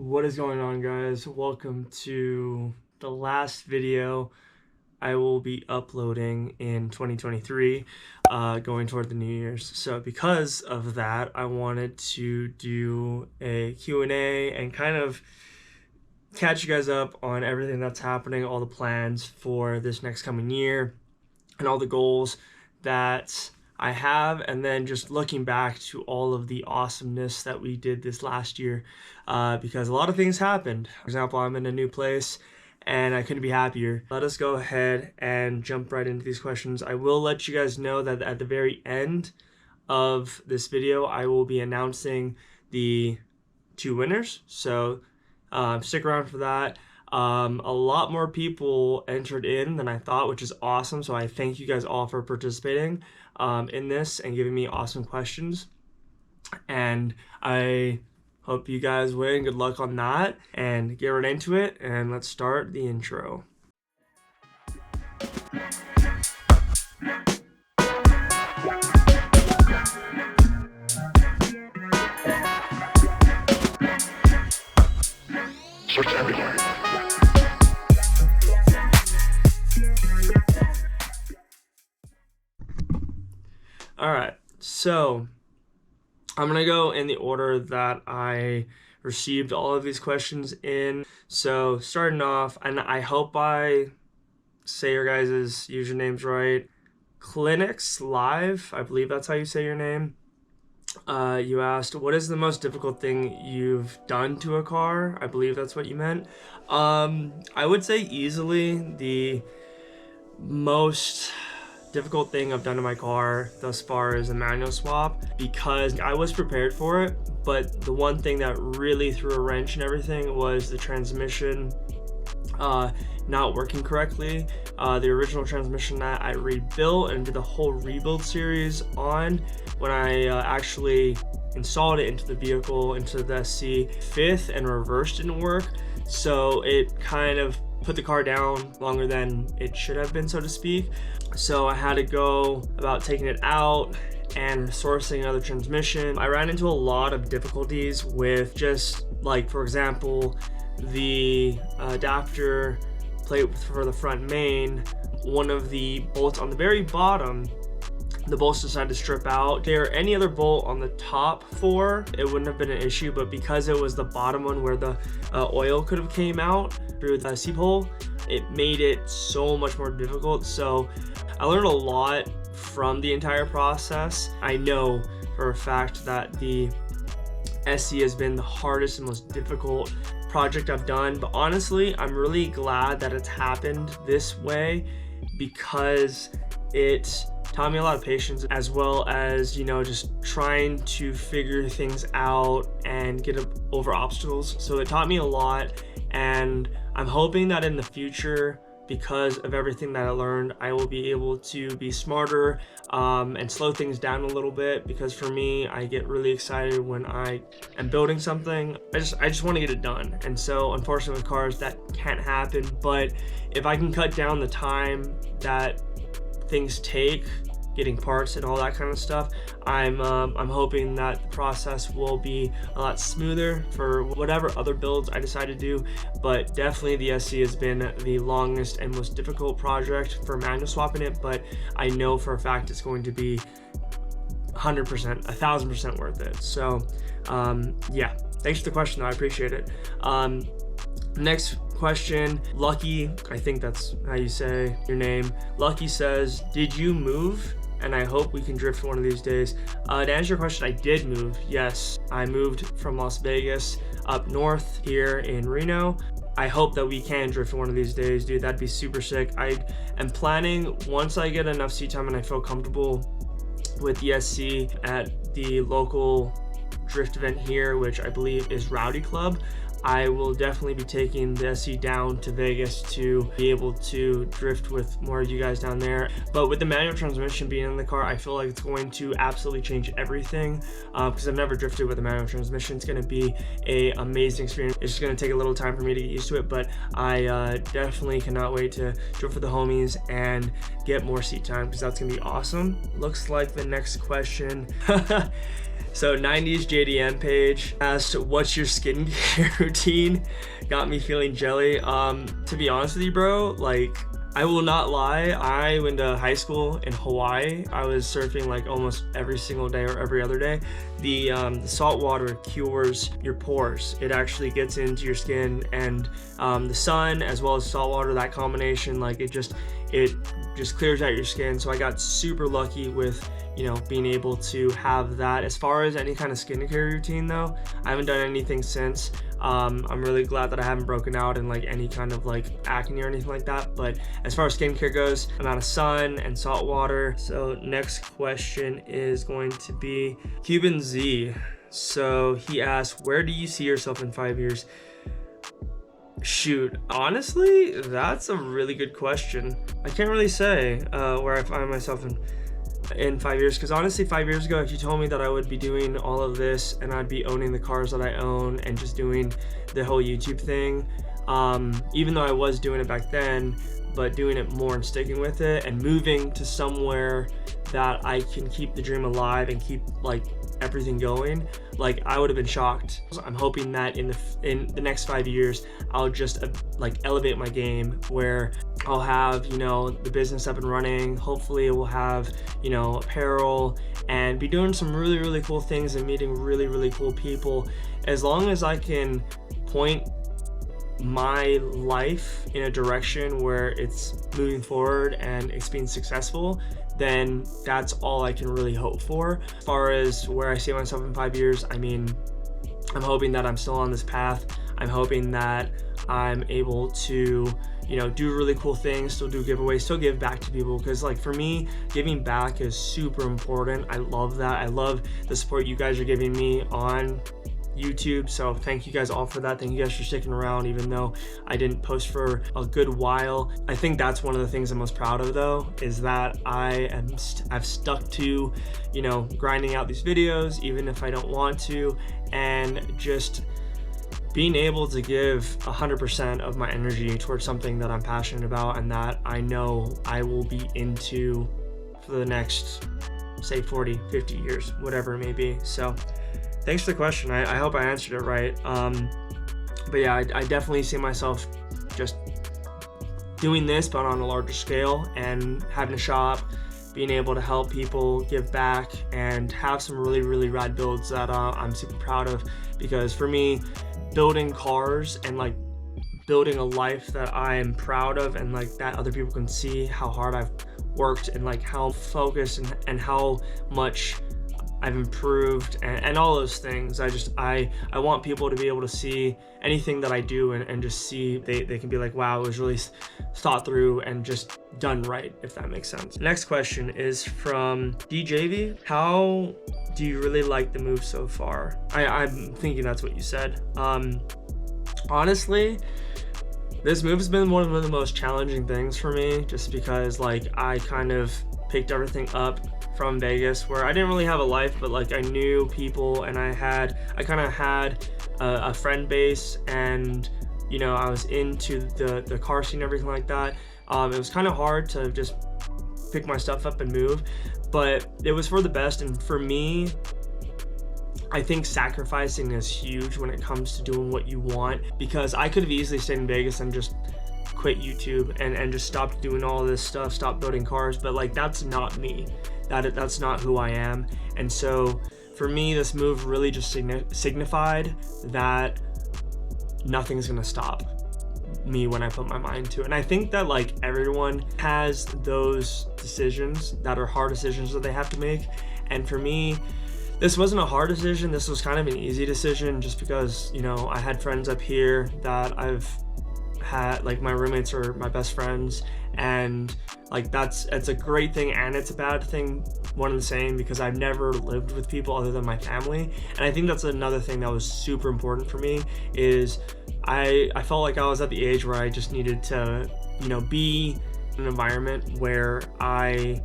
What is going on, guys? Welcome to the last video I will be uploading in 2023, going toward the New Year's. So because of that, I wanted to do a Q&A and kind of catch you guys up on everything that's happening, all the plans for this next coming year, and all the goals that I have, and then just looking back to all of the awesomeness that we did this last year, because a lot of things happened. For example, I'm in a new place and I couldn't be happier. Let us go ahead and jump right into these questions. I will let you guys know that at the very end of this video, I will be announcing the 2 winners. So stick around for that. A lot more people entered in than I thought, which is awesome. So I thank you guys all for participating in this and giving me awesome questions. And I hope you guys win. Good luck on that. And get right into it. And let's start the intro. Search everywhere. Alright, so I'm going to go in the order that I received all of these questions in. So starting off, and I hope I say your guys' usernames right, Clinics Live, I believe that's how you say your name. You asked, what is the most difficult thing you've done to a car? I believe that's what you meant. I would say easily the most difficult thing I've done to my car thus far is a manual swap, because I was prepared for it, but the one thing that really threw a wrench in everything was the transmission not working correctly. The original transmission that I rebuilt and did the whole rebuild series on, when I actually installed it into the vehicle, into the SC, fifth and reverse didn't work, so it kind of put the car down longer than it should have been, so to speak. So I had to go about taking it out and sourcing another transmission. I ran into a lot of difficulties with just, like, for example, the adapter plate for the front main. One of the bolts on the very bottom, the bolts decided to strip out. There, any other bolt on the top 4, it wouldn't have been an issue, but because it was the bottom one where the oil could have came out through the seep hole, it made it so much more difficult. So I learned a lot from the entire process. I know for a fact that the SC has been the hardest and most difficult project I've done, but honestly, I'm really glad that it's happened this way, because it taught me a lot of patience, as well as, you know, just trying to figure things out and get over obstacles. So it taught me a lot, and I'm hoping that in the future, because of everything that I learned, I will be able to be smarter and slow things down a little bit, because for me, I get really excited when I am building something. I just want to get it done. And so unfortunately with cars that can't happen, but if I can cut down the time that things take getting parts and all that kind of stuff, I'm hoping that the process will be a lot smoother for whatever other builds I decide to do. But definitely the SC has been the longest and most difficult project for manual swapping it, but I know for a fact it's going to be 100%, 1000% worth it. So yeah, thanks for the question though, I appreciate it. Next question, Lucky, I think that's how you say your name. Lucky says, did you move? And I hope we can drift one of these days. To answer your question, I did move. Yes, I moved from Las Vegas up north here in Reno. I hope that we can drift one of these days, dude. That'd be super sick. I am planning, once I get enough seat time and I feel comfortable with the SC at the local drift event here, which I believe is Rowdy Club, I will definitely be taking the SC down to Vegas to be able to drift with more of you guys down there. But with the manual transmission being in the car, I feel like it's going to absolutely change everything, because I've never drifted with a manual transmission. It's going to be an amazing experience. It's just going to take a little time for me to get used to it, but I definitely cannot wait to drift with the homies and get more seat time, because that's going to be awesome. Looks like the next question So 90s JDM page asked, what's your skincare routine? Got me feeling jelly. To be honest with you, bro, like, I will not lie, I went to high school in Hawaii. I was surfing like almost every single day or every other day. The salt water cures your pores. It actually gets into your skin, and the sun as well as salt water, that combination, like it just clears out your skin. So I got super lucky with, you know, being able to have that. As far as any kind of skincare routine though, I haven't done anything since. I'm really glad that I haven't broken out in like any kind of like acne or anything like that. But as far as skincare goes, amount of sun and salt water. So next question is going to be Cuban Z. So he asked, where do you see yourself in 5 years? Shoot, honestly, that's a really good question. I can't really say where I find myself in 5 years, because honestly 5 years ago, if you told me that I would be doing all of this and I'd be owning the cars that I own and just doing the whole YouTube thing, even though I was doing it back then, but doing it more and sticking with it and moving to somewhere that I can keep the dream alive and keep like everything going, like I would have been shocked. I'm hoping that in the next 5 years, I'll just like elevate my game where I'll have, you know, the business up and running. Hopefully we'll have, you know, apparel and be doing some really, really cool things and meeting really, really cool people. As long as I can point my life in a direction where it's moving forward and it's being successful, then that's all I can really hope for. As far as where I see myself in 5 years, I mean, I'm hoping that I'm still on this path. I'm hoping that I'm able to, you know, do really cool things, still do giveaways, still give back to people, because like for me, giving back is super important. I love that. I love the support you guys are giving me on YouTube, so thank you guys all for that. Thank you guys for sticking around even though I didn't post for a good while. I think that's one of the things I'm most proud of though, is that I've stuck to, you know, grinding out these videos even if I don't want to, and just being able to give 100% of my energy towards something that I'm passionate about and that I know I will be into for the next, say, 40, 50 years, whatever it may be. So thanks for the question. I hope I answered it right. But yeah, I definitely see myself just doing this, but on a larger scale, and having a shop, being able to help people, give back, and have some really, really rad builds that I'm super proud of. Because for me, building cars and like building a life that I am proud of, and like that other people can see how hard I've worked and like how focused and how much I've improved and all those things. I want people to be able to see anything that I do and just see, they can be like, wow, it was really thought through and just done right, if that makes sense. Next question is from DJV. How do you really like the move so far? I'm thinking that's what you said. Honestly, this move has been one of the most challenging things for me, just because like I kind of picked everything up from Vegas, where I didn't really have a life, but like I knew people, and I kind of had a friend base, and you know, I was into the car scene and everything like that. It was kind of hard to just pick my stuff up and move, but it was for the best. And for me, I think sacrificing is huge when it comes to doing what you want, because I could have easily stayed in Vegas and just quit YouTube and just stopped doing all this stuff, stopped building cars, but like that's not me. That's not who I am. And so for me, this move really just signified that nothing's gonna stop me when I put my mind to it. And I think that like everyone has those decisions that are hard decisions that they have to make. And for me, this wasn't a hard decision. This was kind of an easy decision, just because, you know, I had friends up here that I've had, like my roommates are my best friends, and like it's a great thing and it's a bad thing, one and the same, because I've never lived with people other than my family. And I think that's another thing that was super important for me, is I felt like I was at the age where I just needed to, you know, be in an environment where I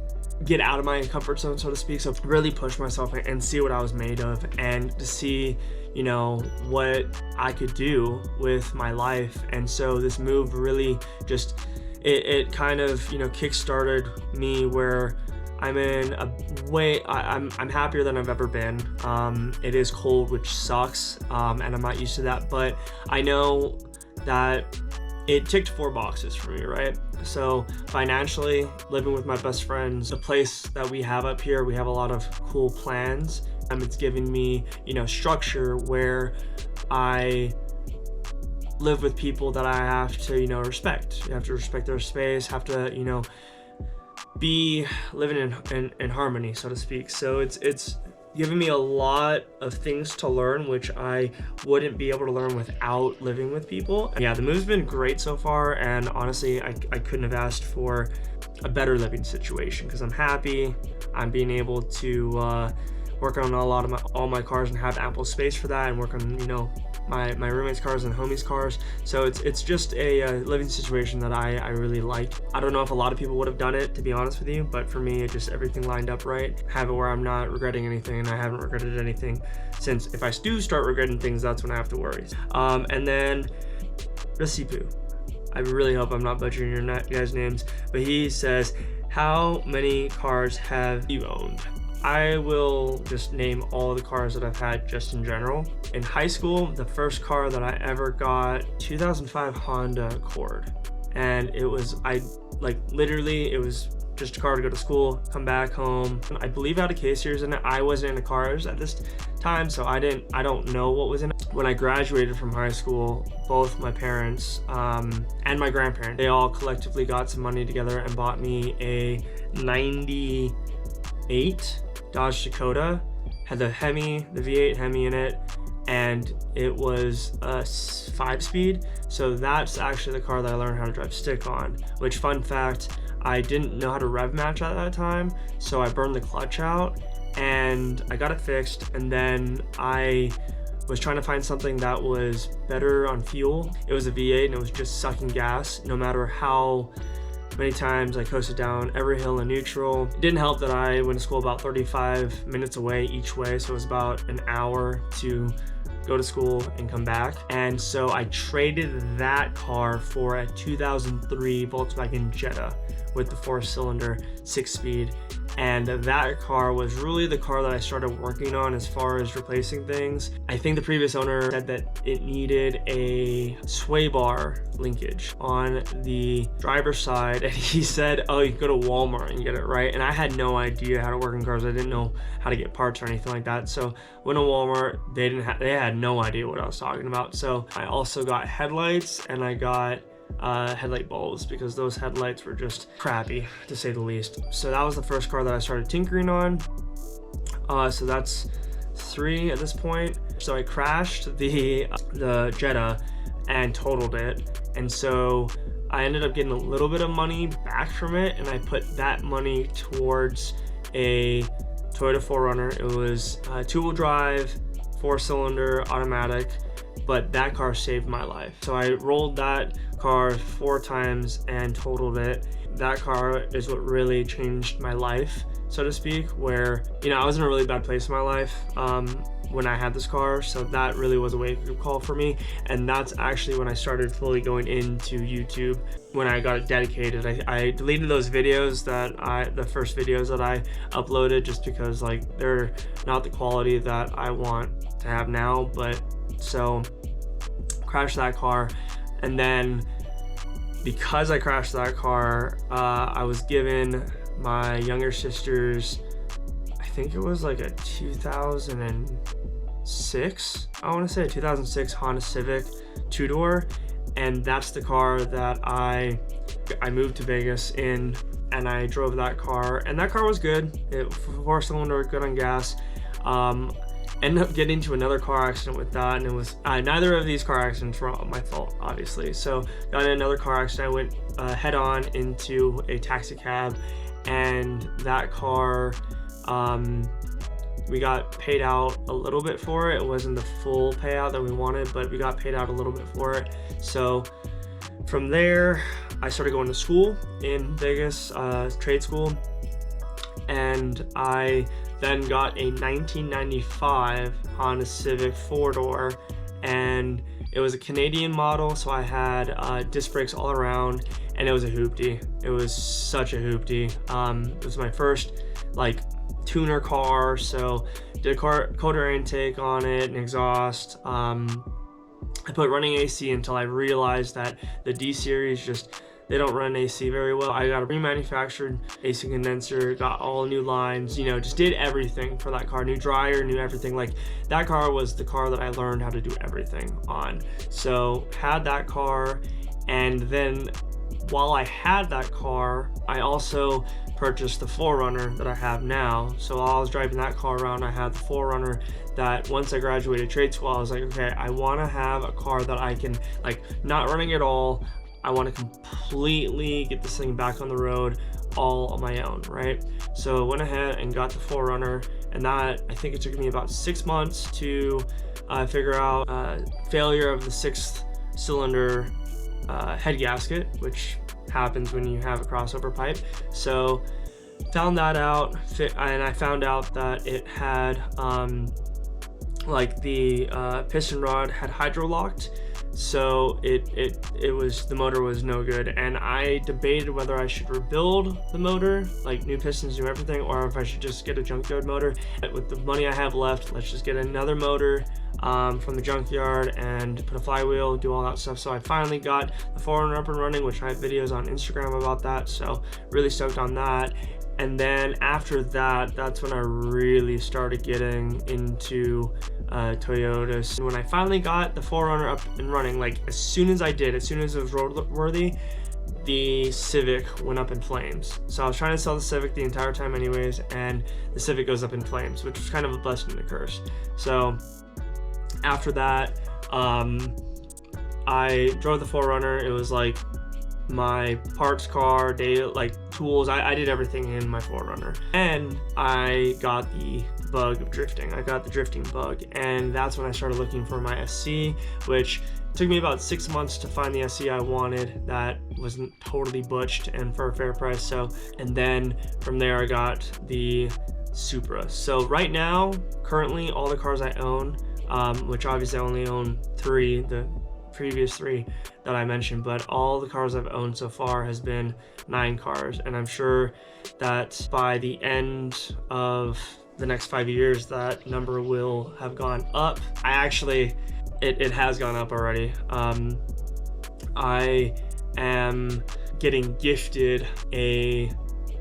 get out of my comfort zone, so to speak. So really push myself and see what I was made of, and to see, you know, what I could do with my life. And so this move really just, it kind of, you know, kickstarted me, where I'm in a way, I'm happier than I've ever been. It is cold, which sucks, and I'm not used to that, but I know that it ticked 4 boxes for me, right? So financially, living with my best friends, the place that we have up here, we have a lot of cool plans. It's giving me, structure where I live with people that I have to, respect. You have to respect their space, have to, be living in harmony, so to speak. So it's giving me a lot of things to learn, which I wouldn't be able to learn without living with people. Yeah, the move's been great so far, and honestly, I couldn't have asked for a better living situation because I'm happy. I'm being able to work on all my cars and have ample space for that, and work on my roommates' cars and homies' cars. So it's just a living situation that I really like. I don't know if a lot of people would have done it, to be honest with you, but for me, it just everything lined up right. Have it where I'm not regretting anything, and I haven't regretted anything since. If I do start regretting things, that's when I have to worry. And then Recirculated. I really hope I'm not butchering your guys' names, but he says, how many cars have you owned? I will just name all the cars that I've had just in general. In high school, the first car that I ever got, 2005 Honda Accord. And it was, literally, it was just a car to go to school, come back home. I believe it had a K-Series in it. I wasn't into cars at this time, so I don't know what was in it. When I graduated from high school, both my parents and my grandparents, they all collectively got some money together and bought me a 98 Dodge Dakota. Had the V8 Hemi in it, and it was a 5-speed. So that's actually the car that I learned how to drive stick on, which, fun fact, I didn't know how to rev match at that time, so I burned the clutch out and I got it fixed, and then I was trying to find something that was better on fuel. It was a V8 and it was just sucking gas no matter how many times I coasted down every hill in neutral. It didn't help that I went to school about 35 minutes away each way, so it was about an hour to go to school and come back. And so I traded that car for a 2003 Volkswagen Jetta with the 4-cylinder 6-speed. And that car was really the car that I started working on as far as replacing things. I think the previous owner said that it needed a sway bar linkage on the driver's side, and he said, oh, you can go to Walmart and get it, right? And I had no idea how to work in cars. I didn't know how to get parts or anything like that. So went to Walmart, they had no idea what I was talking about. So I also got headlights, and I got headlight bulbs, because those headlights were just crappy, to say the least. So that was the first car that I started tinkering on. So that's 3 at this point. So I crashed the Jetta and totaled it, and so I ended up getting a little bit of money back from it, and I put that money towards a Toyota 4Runner. It was 2-wheel drive, 4-cylinder automatic, but that car saved my life. So I rolled that car 4 times and totaled it. That car is what really changed my life, so to speak, where, I was in a really bad place in my life when I had this car, so that really was a wake-up call for me. And that's actually when I started fully going into YouTube, when I got it dedicated. I deleted those videos the first videos that I uploaded, just because they're not the quality that I want to have now. But so crashed that car, and then because I crashed that car, I was given my younger sister's, I think it was like a 2006, I want to say a 2006 Honda Civic 2-door, and that's the car that I moved to Vegas in, and I drove that car, and that car was good. It 4-cylinder, good on gas. Ended up getting into another car accident with that, and it was neither of these car accidents were my fault, obviously. So got in another car accident. I went head on into a taxi cab, and that car, we got paid out a little bit for it. It wasn't the full payout that we wanted, but we got paid out a little bit for it. So from there, I started going to school in Vegas, trade school, and I then got a 1995 Honda Civic 4-door, and it was a Canadian model, so I had disc brakes all around, and it was a hoopty. It was such a hoopty. It was my first like tuner car, so did a cold air intake on it and exhaust. I put running AC until I realized that the D series they don't run AC very well. I got a remanufactured AC condenser, got all new lines, you know, just did everything for that car. New dryer, new everything. Like, that car was the car that I learned how to do everything on. So had that car, and then while I had that car, I also purchased the 4Runner that I have now. So while I was driving that car around, I had the 4Runner that once I graduated trade school, I was like, okay, I want to have a car that I can, like, not running at all. I want to completely get this thing back on the road all on my own, right? So I went ahead and got the 4Runner, and that, I think it took me about 6 months to figure out failure of the 6th cylinder head gasket, which happens when you have a crossover pipe. So found that out, and I found out that it had like the piston rod had hydro locked, so the motor was no good, and I debated whether I should rebuild the motor, like new pistons, new everything, or if I should just get a junkyard motor. With the money I have left, let's just get another motor from the junkyard and put a flywheel, do all that stuff. So I finally got the 4Runner up and running, which I have videos on Instagram about that, so really stoked on that. And then after that, that's when I really started getting into Toyotas. And when I finally got the 4Runner up and running, like as soon as it was roadworthy, the Civic went up in flames. So I was trying to sell the Civic the entire time anyways, and the Civic goes up in flames, which was kind of a blessing and a curse. So after that, I drove the 4Runner. It was like my parts car, tools. I did everything in my 4Runner, and I got the bug of drifting. I got the drifting bug, and that's when I started looking for my SC, which took me about 6 months to find the SC I wanted that wasn't totally butched and for a fair price. So, and then from there I got the Supra. So right now, currently, all the cars I own, which obviously I only own 3, the previous 3 that I mentioned, but all the cars I've owned so far has been 9 cars, and I'm sure that by the end of the next 5 years that number will have gone up. It has gone up already. I am getting gifted a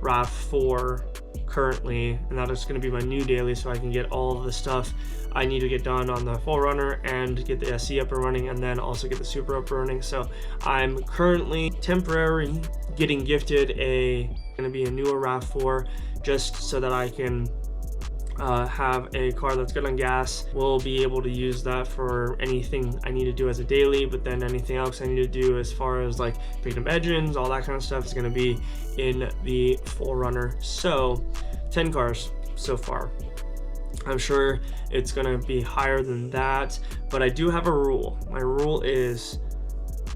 RAV4 currently, and that is going to be my new daily, so I can get all of the stuff I need to get done on the 4Runner and get the SC up and running, and then also get the Supra up and running. So I'm currently temporarily getting gifted going to be a newer RAV4, just so that I can have a car that's good on gas. We'll be able to use that for anything I need to do as a daily, but then anything else I need to do as far as like picking up engines, all that kind of stuff is going to be in the 4Runner. So 10 cars so far. I'm sure it's going to be higher than that, but I do have a rule. My rule is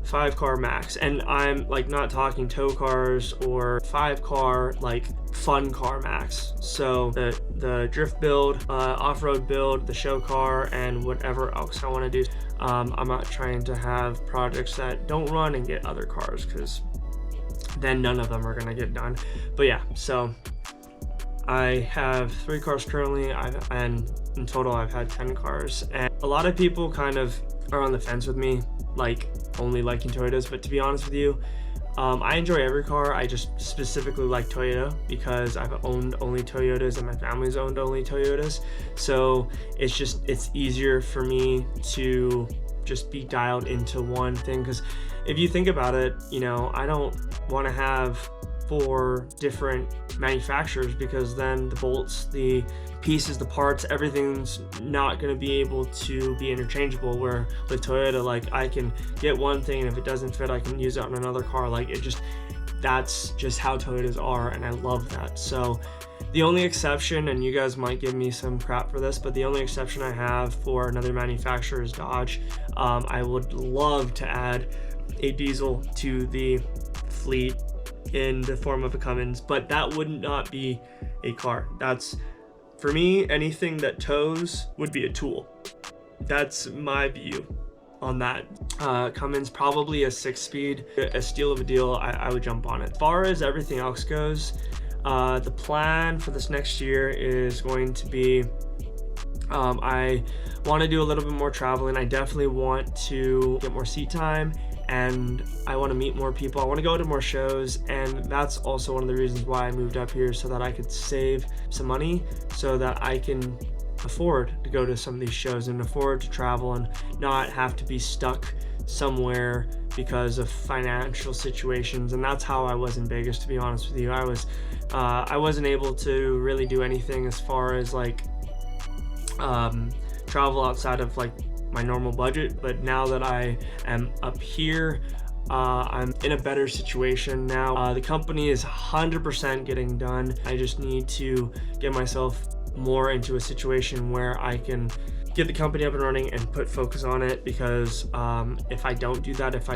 5 car max, and I'm like not talking tow cars or 5 car like fun car max. So the drift build, off-road build, the show car, and whatever else I want to do. I'm not trying to have projects that don't run and get other cars, because then none of them are going to get done. But yeah, so I have 3 cars currently, and in total I've had 10 cars. And a lot of people kind of are on the fence with me, like only liking Toyotas, but to be honest with you, I enjoy every car. I just specifically like Toyota because I've owned only Toyotas and my family's owned only Toyotas. So it's easier for me to just be dialed into one thing, because if you think about it, you know, I don't want to have 4 different manufacturers, because then the bolts, the pieces, the parts, everything's not going to be able to be interchangeable. Where with Toyota, like I can get one thing, and if it doesn't fit, I can use it on another car. Like that's just how Toyotas are, and I love that. So the only exception, and you guys might give me some crap for this, but the only exception I have for another manufacturer is Dodge. I would love to add a diesel to the fleet in the form of a Cummins, but that would not be a car. That's, for me, anything that tows would be a tool. that's my view on that. Cummins, probably a 6-speed, a steal of a deal. I would jump on it. As far as everything else goes, the plan for this next year is going to be, I want to do a little bit more traveling. I definitely want to get more seat time, and I want to meet more people. I want to go to more shows, and that's also one of the reasons why I moved up here, so that I could save some money so that I can afford to go to some of these shows and afford to travel and not have to be stuck somewhere because of financial situations. And that's how I was in Vegas, to be honest with you. I wasn't able to really do anything as far as like travel outside of like my normal budget, but now that I am up here, I'm in a better situation now. The company is 100% getting done. I just need to get myself more into a situation where I can get the company up and running and put focus on it, because if I don't do that, if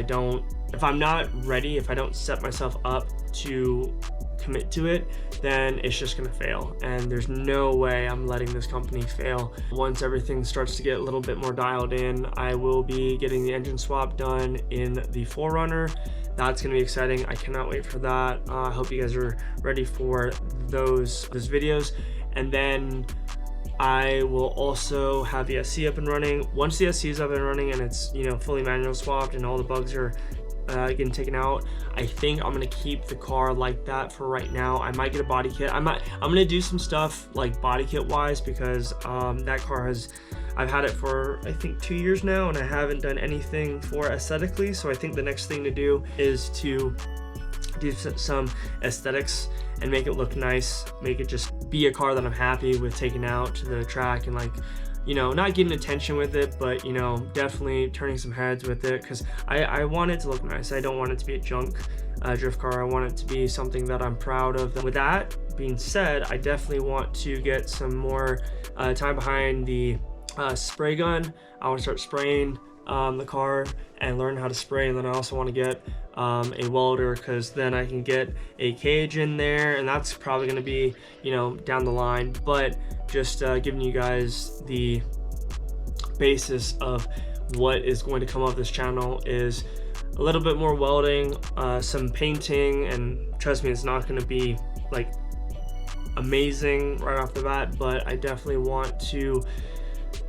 I'm not ready, if I don't set myself up to commit to it, then it's just gonna fail, and there's no way I'm letting this company fail. Once everything starts to get a little bit more dialed in, I will be getting the engine swap done in the 4Runner. That's gonna be exciting. I cannot wait for that. I hope you guys are ready for those videos. And then I will also have the SC up and running. Once the SC is up and running and it's, you know, fully manual swapped and all the bugs are getting taken out, I think I'm gonna keep the car like that for right now. I might get a body kit. I'm gonna do some stuff like body kit wise, because that car I've had it for I think 2 years now, and I haven't done anything for aesthetically. So I think the next thing to do is to do some aesthetics and make it look nice, make it just be a car that I'm happy with taking out to the track, and like, you know, not getting attention with it, but, you know, definitely turning some heads with it, because I want it to look nice. I don't want it to be a junk drift car. I want it to be something that I'm proud of. With that being said, I definitely want to get some more time behind the spray gun. I want to start spraying the car and learn how to spray, and then I also want to get a welder, because then I can get a cage in there, and that's probably going to be, you know, down the line. But just giving you guys the basis of what is going to come up this channel is a little bit more welding, some painting, and trust me, it's not going to be like amazing right off the bat, but I definitely want to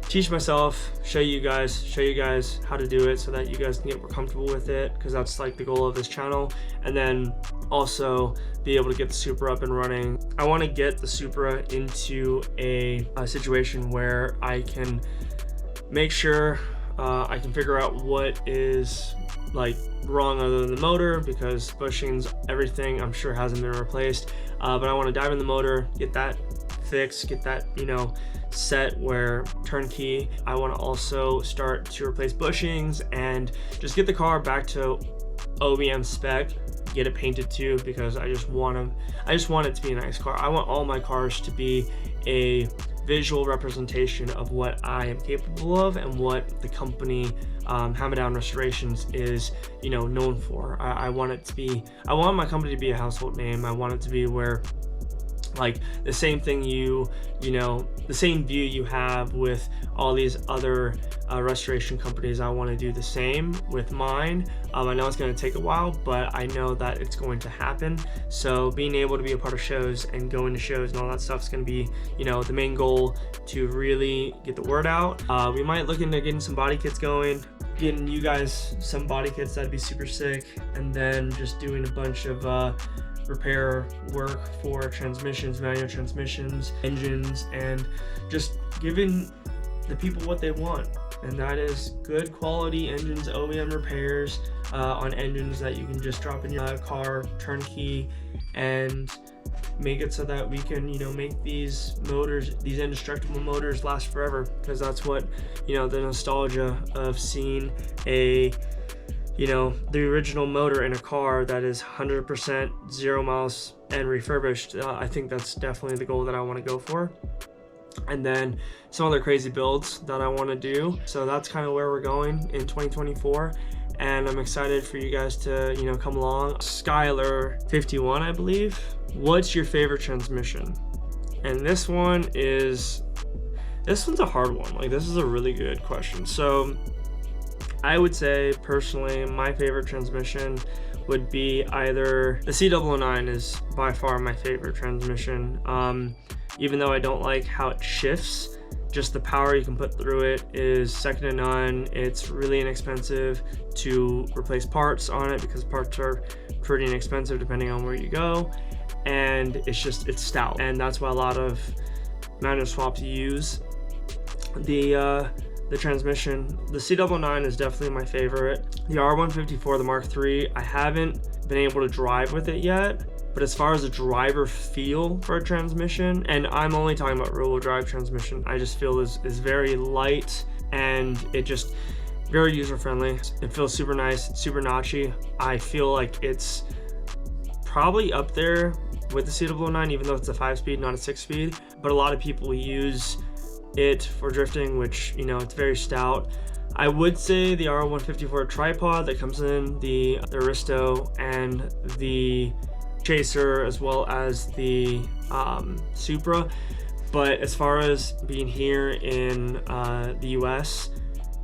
teach myself, show you guys how to do it, so that you guys can get more comfortable with it, because that's like the goal of this channel. And then also be able to get the Supra up and running. I want to get the Supra into a situation where I can make sure I can figure out what is like wrong other than the motor, because bushings, everything I'm sure hasn't been replaced, but I want to dive in the motor, get that fixed, get that, you know, set where turnkey. I want to also start to replace bushings and just get the car back to OEM spec, get it painted too, because I just want it to be a nice car. I want all my cars to be a visual representation of what I am capable of and what the company Hammer Down Restorations is, you know, known for. I want my company to be a household name. I want it to be where, like, the same thing you know, the same view you have with all these other restoration companies, I want to do the same with mine. I know it's going to take a while, but I know that it's going to happen. So being able to be a part of shows and going to shows and all that stuff is going to be, you know, the main goal to really get the word out. We might look into getting some body kits going, getting you guys some body kits. That'd be super sick. And then just doing a bunch of repair work for transmissions, manual transmissions, engines, and just giving the people what they want, and that is good quality engines, OEM repairs on engines that you can just drop in your car, turnkey, and make it so that we can, you know, make these motors, these indestructible motors, last forever, because that's what, you know, the nostalgia of seeing a, you know, the original motor in a car that is 100% 0 miles and refurbished. I think that's definitely the goal that I want to go for. And then some other crazy builds that I want to do. So that's kind of where we're going in 2024. And I'm excited for you guys to, you know, come along. Skylar 51, I believe. What's your favorite transmission? And this one is This one's a hard one. Like, this is a really good question. So I would say personally my favorite transmission would be either the C009 is by far my favorite transmission. Even though I don't like how it shifts, just the power you can put through it is second to none. It's really inexpensive to replace parts on it because parts are pretty inexpensive depending on where you go, and it's stout, and that's why a lot of manual swaps use the transmission. The C009 is definitely my favorite. The R154, the Mark III, I haven't been able to drive with it yet, but as far as a driver feel for a transmission, and I'm only talking about rear-wheel drive transmission, I just feel is very light, and it just very user-friendly. It feels super nice, super notchy. I feel like it's probably up there with the C009, even though it's a 5-speed, not a 6-speed, but a lot of people use it for drifting, which, you know, it's very stout. I would say the R154 tripod that comes in the Aristo and the Chaser, as well as the Supra, but as far as being here in the US,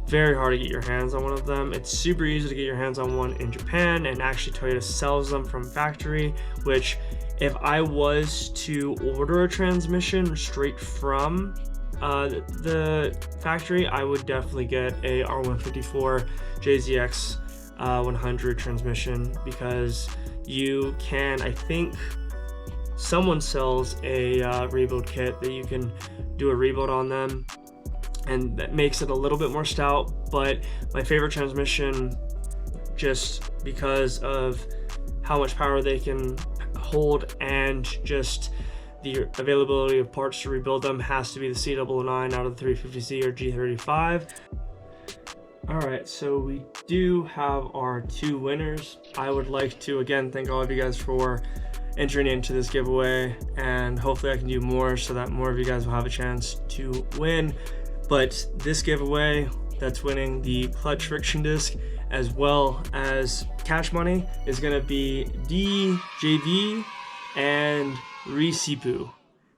very hard to get your hands on one of them. It's super easy to get your hands on one in Japan, and actually Toyota sells them from factory, which if I was to order a transmission straight from the factory, I would definitely get a R154 JZX 100 transmission, because you can, I think someone sells a rebuild kit that you can do a rebuild on them, and that makes it a little bit more stout. But my favorite transmission, just because of how much power they can hold and just the availability of parts to rebuild them, has to be the C009 out of the 350Z or G35. All right, so we do have our 2 winners. I would like to again thank all of you guys for entering into this giveaway, and hopefully I can do more so that more of you guys will have a chance to win. But this giveaway that's winning the clutch friction disc as well as cash money is gonna be DJV and Recirculated.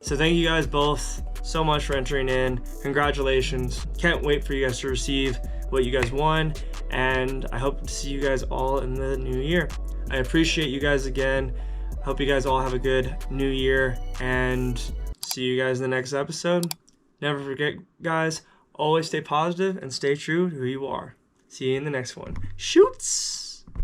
So thank you guys both so much for entering in. Congratulations. Can't wait for you guys to receive what you guys won, and I hope to see you guys all in the new year. I appreciate you guys again. Hope you guys all have a good new year, and see you guys in the next episode. Never forget, guys, always stay positive and stay true to who you are. See you in the next one. Shoots!